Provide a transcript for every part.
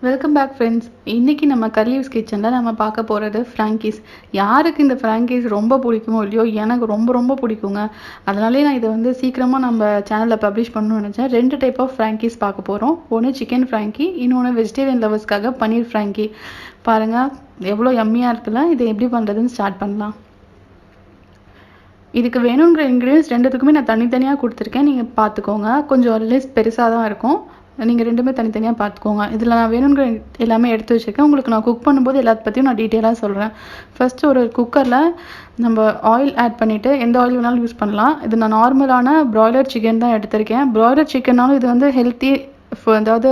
Welcome back friends. இன்னைக்கு நம்ம கர்லீவ்ஸ் கிச்சனில் நம்ம பார்க்க போகிறது ஃப்ராங்கீஸ். யாருக்கு இந்த ஃப்ராங்கீஸ் ரொம்ப பிடிக்குமோ இல்லையோ, எனக்கு ரொம்ப ரொம்ப பிடிக்குங்க. அதனாலே நான் இதை வந்து சீக்கிரமாக நம்ம சேனலில் பப்ளிஷ் பண்ணணும்னு நினச்சேன். 2 டைப் ஆஃப் ஃப்ராங்கீஸ் பார்க்க போகிறோம். ஒன்று சிக்கன் ஃப்ராங்கி, இன்னொன்று வெஜிடேரியன் லவர்ஸ்க்காக பன்னீர் ஃப்ராங்கி. பாருங்கள் எவ்வளோ யம்மியாக இருக்குல்ல. இதை எப்படி பண்ணுறதுன்னு ஸ்டார்ட் பண்ணலாம். இதுக்கு வேணுங்கிற இன்க்ரீடியன்ஸ் ரெண்டுத்துக்குமே நான் தனித்தனியாக கொடுத்துருக்கேன். நீங்கள் பார்த்துக்கோங்க. கொஞ்சம் லிஸ்ட் பெருசாக தான் இருக்கும். நீங்கள் ரெண்டுமே தனித்தனியாக பார்த்துக்கோங்க. இதில் நான் வேணுங்கிற எல்லாமே எடுத்து வச்சுருக்கேன். உங்களுக்கு நான் குக் பண்ணும்போது எல்லாத்த பற்றியும் நான் டீட்டெயிலாக சொல்கிறேன். ஃபஸ்ட்டு ஒரு குக்கரில் நம்ம ஆயில் ஆட் பண்ணிவிட்டு, எந்த ஆயில் வேணாலும் யூஸ் பண்ணலாம். இது நான் நார்மலான ப்ராய்லர் சிக்கன் தான் எடுத்திருக்கேன். ப்ராய்லர் சிக்கன்னாலும் இது வந்து ஹெல்த்தி, அதாவது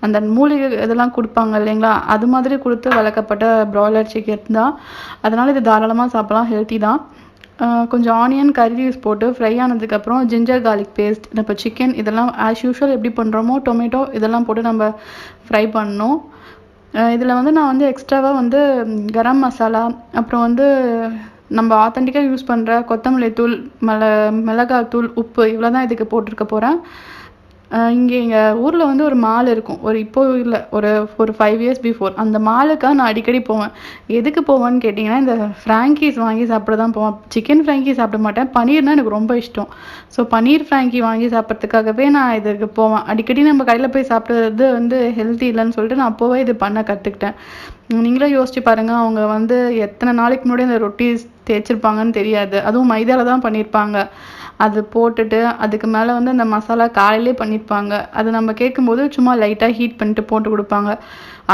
அந்த மூலிகை இதெல்லாம் கொடுப்பாங்க இல்லைங்களா, அது மாதிரி கொடுத்து வளர்க்கப்பட்ட ப்ராய்லர் சிக்கன் தான். அதனால் இது தாராளமாக சாப்பிட்லாம், ஹெல்த்தி தான். கொஞ்சம் ஆனியன் கறி லீவ்ஸ் போட்டு ஃப்ரை ஆனதுக்கப்புறம் ஜிஞ்சர் கார்லிக் பேஸ்ட், இப்போ சிக்கன் இதெல்லாம் ஆஸ் யூஷுவல் எப்படி பண்ணுறோமோ டொமேட்டோ இதெல்லாம் போட்டு நம்ம ஃப்ரை பண்ணணும். இதில் வந்து நான் வந்து எக்ஸ்ட்ராவாக வந்து கரம் மசாலா, அப்புறம் வந்து நம்ம ஆத்தென்டிக்காக யூஸ் பண்ணுற கொத்தமல்லி தூள், மிளகாய் தூள், உப்பு இவ்வளோ தான் இதுக்கு போட்டிருக்க போகிறேன். இங்கே எங்கள் ஊரில் வந்து ஒரு மால் இருக்கும். இப்போ இல்லை, ஒரு 5 இயர்ஸ் பிஃபோர். அந்த மாலுக்காக நான் அடிக்கடி போவேன். எதுக்கு போவேன்னு கேட்டிங்கன்னா, இந்த ஃப்ராங்கீஸ் வாங்கி சாப்பிட தான் போவேன். சிக்கன் ஃப்ராங்கி சாப்பிட மாட்டேன். பன்னீர்னால் எனக்கு ரொம்ப இஷ்டம். ஸோ பன்னீர் ஃப்ராங்கி வாங்கி சாப்பிட்றதுக்காகவே நான் இதுக்கு போவேன். அடிக்கடி நம்ம கடையில் போய் சாப்பிட்றது வந்து ஹெல்த்தி இல்லைன்னு சொல்லிட்டு நான் அப்போவே இது பண்ண கற்றுக்கிட்டேன். நீங்களே யோசிச்சு பாருங்கள், அவங்க வந்து எத்தனை நாளைக்கு முன்னாடி அந்த ரொட்டீஸ் தேய்ச்சிருப்பாங்கன்னு தெரியாது. அதுவும் மைதாவில் தான் பண்ணியிருப்பாங்க. அது போட்டுட்டு அதுக்கு மேலே வந்து அந்த மசாலா காலையிலே பண்ணியிருப்பாங்க. அது நம்ம கேட்கும்போது சும்மா லைட்டாக ஹீட் பண்ணிட்டு போட்டு கொடுப்பாங்க.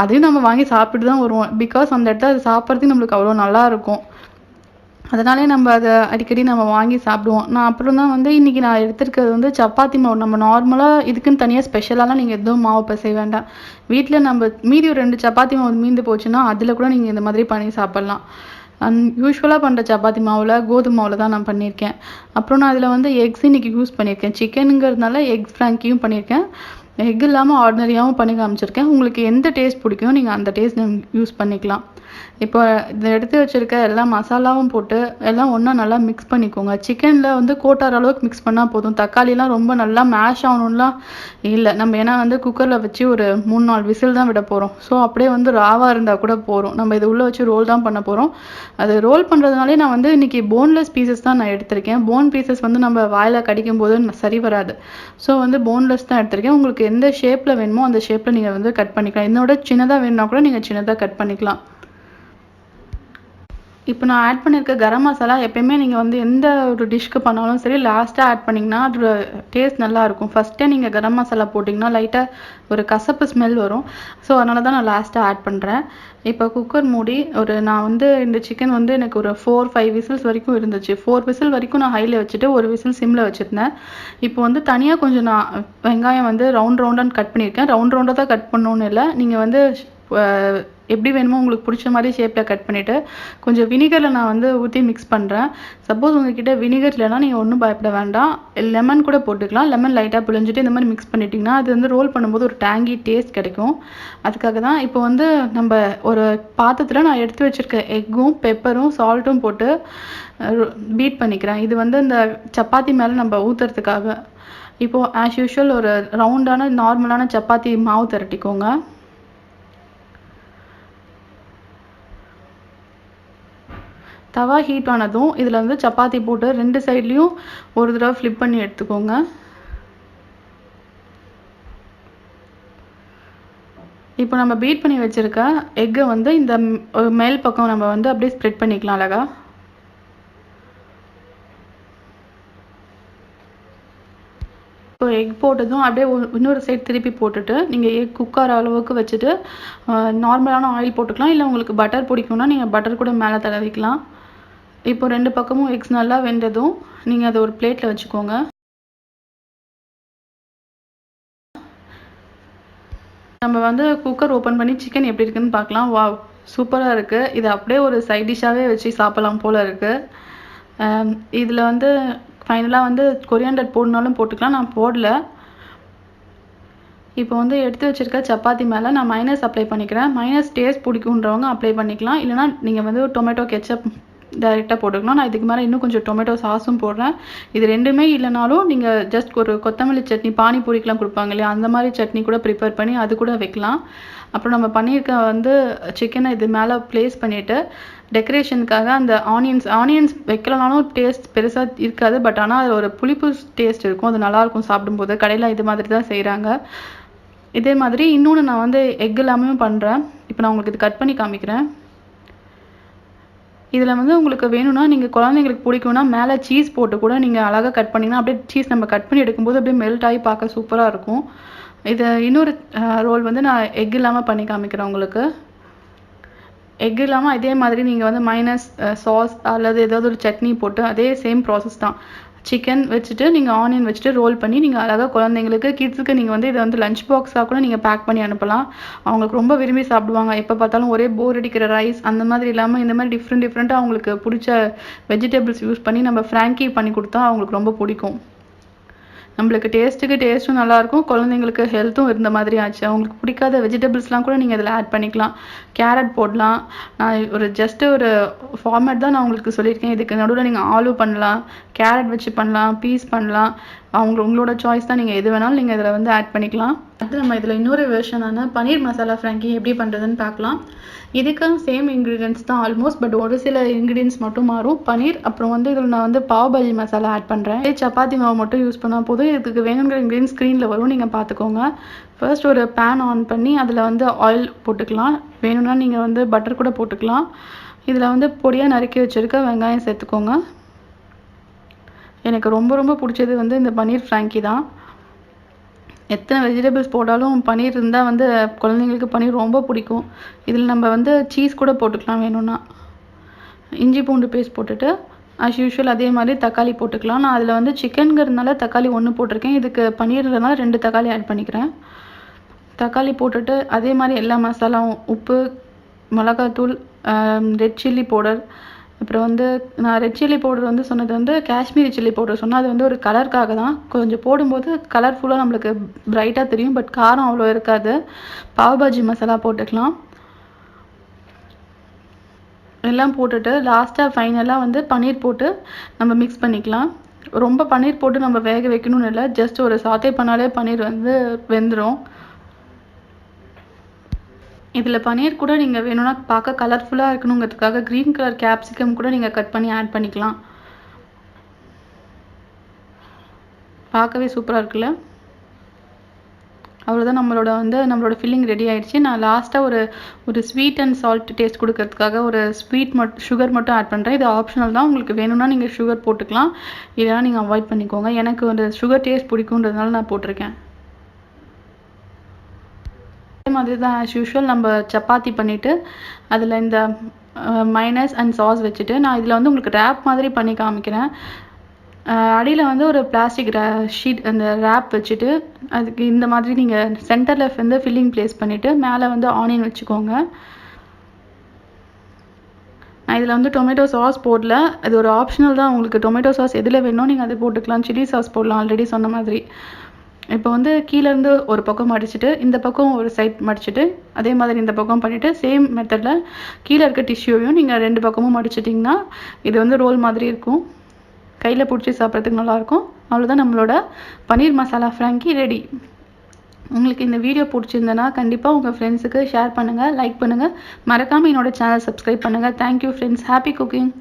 அதையும் நம்ம வாங்கி சாப்பிட்டு தான் வருவோம். பிகாஸ் அந்த இடத்துல அது சாப்பிட்றதுக்கு நம்மளுக்கு அவ்வளோ நல்லாயிருக்கும். அதனாலே நம்ம அதை அடிக்கடி நம்ம வாங்கி சாப்பிடுவோம். நான் அப்புறம் தான் வந்து இன்றைக்கி நான் எடுத்துருக்கிறது வந்து சப்பாத்தி மாவு. நம்ம நார்மலாக இதுக்குன்னு தனியாக ஸ்பெஷலாலாம் நீங்கள் எதுவும் மாவு பிசைய வேண்டாம். வீட்டில் நம்ம மீதி ஒரு 2 சப்பாத்தி மாவு மீந்து போச்சுன்னா அதில் கூட நீங்கள் இந்த மாதிரி பண்ணி சாப்பிட்லாம். யூஸ்வலாக பண்ணுற சப்பாத்தி மாவில் கோதுமை மாவில் தான் நான் பண்ணியிருக்கேன். அப்புறம் நான் அதில் வந்து எக்ஸ் இன்றைக்கி யூஸ் பண்ணியிருக்கேன். சிக்கனுங்கிறதுனால எக் ஃப்ராங்கியும் பண்ணியிருக்கேன். எக் இல்லாமல் ஆர்டினரியாகவும் பண்ணி காமிச்சிருக்கேன். உங்களுக்கு எந்த டேஸ்ட் பிடிக்கும் நீங்கள் அந்த டேஸ்ட் யூஸ் பண்ணிக்கலாம். இப்போ இதை எடுத்து வச்சுருக்க எல்லா மசாலாவும் போட்டு எல்லாம் ஒன்றா நல்லா மிக்ஸ் பண்ணிக்கோங்க. சிக்கனில் வந்து கோட்டார் அளவுக்கு மிக்ஸ் பண்ணால் போதும். தக்காளிலாம் ரொம்ப நல்லா மேஷ் ஆகணும்லாம் இல்லை. நம்ம ஏன்னா வந்து குக்கரில் வச்சு ஒரு 3-4 விசில் தான் விட போகிறோம். ஸோ அப்படியே வந்து ராவாக இருந்தால் கூட போகிறோம். நம்ம இது உள்ளே வச்சு ரோல் தான் பண்ண போகிறோம். அது ரோல் பண்ணுறதுனாலே நான் வந்து இன்றைக்கி போன்லெஸ் பீசஸ் தான் நான் எடுத்திருக்கேன். போன் பீசஸ் வந்து நம்ம வாயில் கடிக்கும் போது சரி வராது. ஸோ வந்து போன்லெஸ் தான் எடுத்திருக்கேன். உங்களுக்கு எந்த ஷேப்பில் வேணுமோ அந்த ஷேப்பில் நீங்கள் வந்து கட் பண்ணிக்கலாம். இதோட சின்னதாக வேணும்னா கூட நீங்கள் சின்னதாக கட் பண்ணிக்கலாம். இப்போ நான் ஆட் பண்ணியிருக்க கரம் மசாலா எப்பயுமே நீங்கள் வந்து எந்த ஒரு டிஷ்க்கு பண்ணாலும் சரி லாஸ்ட்டாக ஆட் பண்ணிங்கன்னா அதோட டேஸ்ட் நல்லாயிருக்கும். ஃபஸ்ட்டே நீங்கள் கரம் மசாலா போட்டிங்கன்னா லைட்டாக ஒரு கசப்பு ஸ்மெல் வரும். ஸோ அதனால தான் நான் லாஸ்ட்டாக ஆட் பண்ணுறேன். இப்போ குக்கர் மூடி நான் வந்து இந்த சிக்கன் வந்து எனக்கு ஒரு 4-5 விசில்ஸ் வரைக்கும் இருந்துச்சு. 4 விசில் வரைக்கும் நான் ஹையில் வச்சுட்டு 1 விசில் சிம்மில் வச்சுருந்தேன். இப்போ வந்து தனியாக கொஞ்சம் நான் வெங்காயம் வந்து ரவுண்டாக கட் பண்ணியிருக்கேன். ரவுண்டாக தான் கட் பண்ணணுன்னு இல்லை. நீங்கள் வந்து எப்படி வேணுமோ உங்களுக்கு பிடிச்ச மாதிரி ஷேப்பில் கட் பண்ணிவிட்டு கொஞ்சம் வினிகரில் நான் வந்து ஊற்றி மிக்ஸ் பண்ணுறேன். சப்போஸ் உங்கள்கிட்ட வினிகர் இல்லைனா நீங்கள் ஒன்றும் பயப்பட வேண்டாம். லெமன் கூட போட்டுக்கலாம். லெமன் லைட்டாக பிழிஞ்சிட்டு இந்த மாதிரி மிக்ஸ் பண்ணிட்டிங்கன்னா அது வந்து ரோல் பண்ணும்போது ஒரு டேங்கி டேஸ்ட் கிடைக்கும். அதுக்காக தான் இப்போ வந்து நம்ம ஒரு பாத்திரத்தில் நான் எடுத்து வச்சுருக்க எக்கும் பெப்பரும் சால்ட்டும் போட்டு பீட் பண்ணிக்கிறேன். இது வந்து இந்த சப்பாத்தி மேலே நம்ம ஊற்றுறதுக்காக. இப்போது ஆஸ் யூஷுவல் ஒரு ரவுண்டான நார்மலான சப்பாத்தி மாவு திரட்டிக்கோங்க. தவா ஹீட் ஆனதும் இதில் வந்து சப்பாத்தி போட்டு 2 சைட்லேயும் ஒரு தடவை ஃப்ளிப் பண்ணி எடுத்துக்கோங்க. இப்போ நம்ம பீட் பண்ணி வச்சுருக்க எக்கை வந்து இந்த மேல் பக்கம் நம்ம வந்து அப்படியே ஸ்ப்ரெட் பண்ணிக்கலாம் அழகா. இப்போ எக் போட்டதும் அப்படியே இன்னொரு சைட் திருப்பி போட்டுட்டு நீங்கள் எக் குக்கர் அளவுக்கு வச்சுட்டு நார்மலான ஆயில் போட்டுக்கலாம். இல்லை உங்களுக்கு பட்டர் பிடிக்கும்னா நீங்கள் பட்டர் கூட மேலே தடவிக்கலாம். இப்போ 2 பக்கமும் எக்ஸ் நல்லா வெந்ததும் நீங்கள் அதை ஒரு பிளேட்டில் வச்சுக்கோங்க. நம்ம வந்து குக்கர் ஓப்பன் பண்ணி சிக்கன் எப்படி இருக்குன்னு பார்க்கலாம். வாவ், சூப்பராக இருக்குது. இதை அப்படியே ஒரு சைட் டிஷ்ஷாகவே வச்சு சாப்பிடலாம் போல் இருக்குது. இதில் வந்து ஃபைனலாக வந்து கொரியாண்டர் போடனாலும் போட்டுக்கலாம். நான் போடல. இப்போ வந்து எடுத்து வச்சுருக்க சப்பாத்தி மேலே நான் மைனஸ் அப்ளை பண்ணிக்கிறேன். மைனஸ் டேஸ்ட் பிடிக்குன்றவங்க அப்ளை பண்ணிக்கலாம். இல்லைனா நீங்கள் வந்து டொமேட்டோ கெச்சப் டைரெக்டாக போட்டுக்கலாம். நான் இதுக்கு மேலே இன்னும் கொஞ்சம் டொமேட்டோ சாஸும் போடுறேன். இது ரெண்டுமே இல்லைனாலும் நீங்கள் ஜஸ்ட் ஒரு கொத்தமல்லி சட்னி பானிபூரிக்கெலாம் கொடுப்பாங்க இல்லையா, அந்த மாதிரி சட்னி கூட ப்ரிப்பேர் பண்ணி அது கூட வைக்கலாம். அப்புறம் நம்ம பண்ணியிருக்க வந்து சிக்கனை இது மேலே ப்ளேஸ் பண்ணிவிட்டு டெக்கரேஷனுக்காக அந்த ஆனியன்ஸ் வைக்கலனாலும் டேஸ்ட் பெருசாக இருக்காது. பட் ஆனால் அது ஒரு புளிப்பு டேஸ்ட் இருக்கும். அது நல்லாயிருக்கும் சாப்பிடும்போது. கடையில் இது மாதிரி தான் செய்கிறாங்க. இதே மாதிரி இன்னொன்று நான் வந்து எக் எல்லாமே பண்ணுறேன். இப்போ நான் உங்களுக்கு இது கட் பண்ணி காமிக்கிறேன். இதில் வந்து உங்களுக்கு வேணும்னா நீங்கள் குழந்தைங்களுக்கு பிடிக்கும்னா மேலே சீஸ் போட்டு கூட நீங்கள் அழகாக கட் பண்ணிங்கன்னா அப்படியே சீஸ் நம்ம கட் பண்ணி எடுக்கும்போது அப்படியே மெல்ட் ஆகி பார்க்க சூப்பராக இருக்கும். இது இன்னொரு ரோல் வந்து நான் எக் இல்லாமல் பண்ணி காமிக்கிறேன் உங்களுக்கு. எக் இல்லாமல் இதே மாதிரி நீங்கள் வந்து மைனஸ் சாஸ் அல்லது ஏதாவது ஒரு சட்னி போட்டு அதே சேம் ப்ராசஸ் தான். சிக்கன் வச்சுட்டு நீங்கள் ஆனியன் வச்சுட்டு ரோல் பண்ணி நீங்கள் அழகாக குழந்தைங்களுக்கு கிட்ஸுக்கு நீங்கள் வந்து இதை வந்து லஞ்ச் பாக்ஸாக கூட நீங்கள் பேக் பண்ணி அனுப்பலாம். அவங்களுக்கு ரொம்ப விரும்பி சாப்பிடுவாங்க. எப்போ பார்த்தாலும் ஒரே போர் அடிக்கிற ரைஸ் அந்த மாதிரி இல்லாமல் இந்த மாதிரி டிஃப்ரெண்ட்டாக அவங்களுக்கு பிடிச்ச வெஜிடபிள்ஸ் யூஸ் பண்ணி நம்ம ஃப்ராங்கி பண்ணி கொடுத்தா அவங்களுக்கு ரொம்ப பிடிக்கும். நம்மளுக்கு டேஸ்ட்டும் நல்லாயிருக்கும். குழந்தைங்களுக்கு ஹெல்த்தும் இருந்த மாதிரி ஆச்சு. அவங்களுக்கு பிடிக்காத வெஜிடபிள்ஸ்லாம் கூட நீங்கள் இதில் ஆட் பண்ணிக்கலாம். கேரட் போடலாம். நான் ஒரு ஃபார்மேட் தான் நான் உங்களுக்கு சொல்லியிருக்கேன். இதுக்கு நடுவில் நீங்கள் ஆலு பண்ணலாம், கேரட் வச்சு பண்ணலாம், பீஸ் பண்ணலாம். உங்களோட சாய்ஸ் தான். நீங்கள் எது வேணாலும் நீங்கள் இதில் வந்து ஆட் பண்ணிக்கலாம். அடுத்து நம்ம இதில் இன்னொரு வெர்ஷனான பன்னீர் மசாலா ஃப்ராங்கி எப்படி பண்ணுறதுன்னு பார்க்கலாம். இதுக்கும் சேம் இன்க்ரீடியன்ஸ் தான் ஆல்மோஸ்ட். பட் ஒரு சில இன்க்ரீடியன்ஸ் மட்டும் மாறும். பன்னீர் அப்புறம் வந்து இதில் நான் வந்து பாவ் பாஜி மசாலா ஆட் பண்ணுறேன். சப்பாத்தி மாவு மட்டும் யூஸ் பண்ணால் போதும். இதுக்கு வேணுங்கிற இன்க்ரீடியன்ஸ் ஸ்க்ரீனில் வரும், நீங்கள் பார்த்துக்கோங்க. ஃபர்ஸ்ட் ஒரு பேன் ஆன் பண்ணி அதில் வந்து ஆயில் போட்டுக்கலாம். வேணும்னா நீங்கள் வந்து பட்டர் கூட போட்டுக்கலாம். இதில் வந்து பொடியாக நறுக்கி வச்சுருக்க வெங்காயம் சேர்த்துக்கோங்க. எனக்கு ரொம்ப பிடிச்சது வந்து இந்த பன்னீர் ஃப்ராங்கி தான். எத்தனை வெஜிடபிள்ஸ் போட்டாலும் பன்னீர் இருந்தால் வந்து குழந்தைங்களுக்கு பன்னீர் ரொம்ப பிடிக்கும். இதில் நம்ம வந்து சீஸ் கூட போட்டுக்கலாம் வேணும்னா. இஞ்சி பூண்டு பேஸ்ட் போட்டுட்டு ஆஸ் யூஷுவல் அதே மாதிரி தக்காளி போட்டுக்கலாம். நான் அதில் வந்து சிக்கனுங்கிறதுனால தக்காளி 1 போட்டிருக்கேன். இதுக்கு பன்னீர்னால 2 தக்காளி ஆட் பண்ணிக்கிறேன். தக்காளி போட்டுட்டு அதே மாதிரி எல்லா மசாலாவும் உப்பு, மிளகாத்தூள், ரெட் சில்லி பவுடர், அப்புறம் வந்து நான் ரெட் சில்லி பவுடர் வந்து சொன்னது வந்து காஷ்மீரி சில்லி பவுடர் சொன்னால் அது வந்து ஒரு கலருக்காக தான். கொஞ்சம் போடும்போது கலர்ஃபுல்லாக நம்மளுக்கு பிரைட்டாக தெரியும். பட் காரம் அவ்வளோ இருக்காது. பாவ் பாஜி மசாலா போட்டுக்கலாம். எல்லாம் போட்டுட்டு லாஸ்ட்டாக ஃபைனலாக வந்து பன்னீர் போட்டு நம்ம மிக்ஸ் பண்ணிக்கலாம். ரொம்ப பன்னீர் போட்டு நம்ம வேக வைக்கணும்னு இல்லை. ஜஸ்ட் ஒரு சாத்தே பண்ணாலே பன்னீர் வந்து வெந்துடும். இதில் பன்னீர் கூட நீங்கள் வேணும்னா பார்க்க கலர்ஃபுல்லாக இருக்கணுங்கிறதுக்காக க்ரீன் கலர் கேப்சிகம் கூட நீங்கள் கட் பண்ணி ஆட் பண்ணிக்கலாம். பார்க்கவே சூப்பராக இருக்குல்ல. அவ்வளோதான், நம்மளோட ஃபில்லிங் ரெடி ஆகிடுச்சு. நான் லாஸ்ட்டாக ஒரு ஸ்வீட் அண்ட் சால்ட் டேஸ்ட் கொடுக்கறதுக்காக ஒரு சுகர் மட்டும் ஆட் பண்ணுறேன். இது ஆப்ஷனல் தான். உங்களுக்கு வேணும்னா நீங்கள் சுகர் போட்டுக்கலாம், இல்லைனா நீங்கள் அவாய்ட் பண்ணிக்கோங்க. எனக்கு ஒரு சுகர் டேஸ்ட் பிடிக்குன்றதுனால நான் போட்டிருக்கேன். அதே மாதிரி தான் ஆஸ் யூஷுவல் நம்ம சப்பாத்தி பண்ணிவிட்டு அதில் இந்த மைனஸ் அண்ட் சாஸ் வச்சுட்டு நான் இதில் வந்து உங்களுக்கு ரேப் மாதிரி பண்ணி காமிக்கிறேன். அடியில் வந்து ஒரு பிளாஸ்டிக் ஷீட் அந்த ரேப் வச்சுட்டு அதுக்கு இந்த மாதிரி நீங்கள் சென்டரில் வந்து ஃபில்லிங் ப்ளேஸ் பண்ணிவிட்டு மேலே வந்து ஆனியன் வச்சுக்கோங்க. நான் இதில் வந்து டொமேட்டோ சாஸ் போடல. அது ஒரு ஆப்ஷனல் தான். உங்களுக்கு டொமேட்டோ சாஸ் எதில் வேணும் நீங்கள் அதை போட்டுக்கலாம். சில்லி சாஸ் போடலாம் ஆல்ரெடி சொன்ன மாதிரி. இப்போ வந்து கீழேருந்து ஒரு பக்கம் மடிச்சுட்டு இந்த பக்கம் ஒரு சைட் மடிச்சுட்டு அதே மாதிரி இந்த பக்கம் பண்ணிவிட்டு சேம் மெத்தடில் கீழே இருக்க டிஷ்யூவையும் நீங்கள் 2 பக்கமும் மடிச்சிட்டிங்கன்னா இது வந்து ரோல் மாதிரி இருக்கும். கையில் பிடிச்சி சாப்பிட்றதுக்கு நல்லாயிருக்கும். அவ்வளோதான், நம்மளோட பன்னீர் மசாலா ஃப்ராங்கி ரெடி. உங்களுக்கு இந்த வீடியோ பிடிச்சிருந்தனா கண்டிப்பாக உங்கள் ஃப்ரெண்ட்ஸுக்கு ஷேர் பண்ணுங்கள், லைக் பண்ணுங்கள். மறக்காமல் என்னோடய சேனல் சப்ஸ்கிரைப் பண்ணுங்கள். Thank you friends. Happy cooking.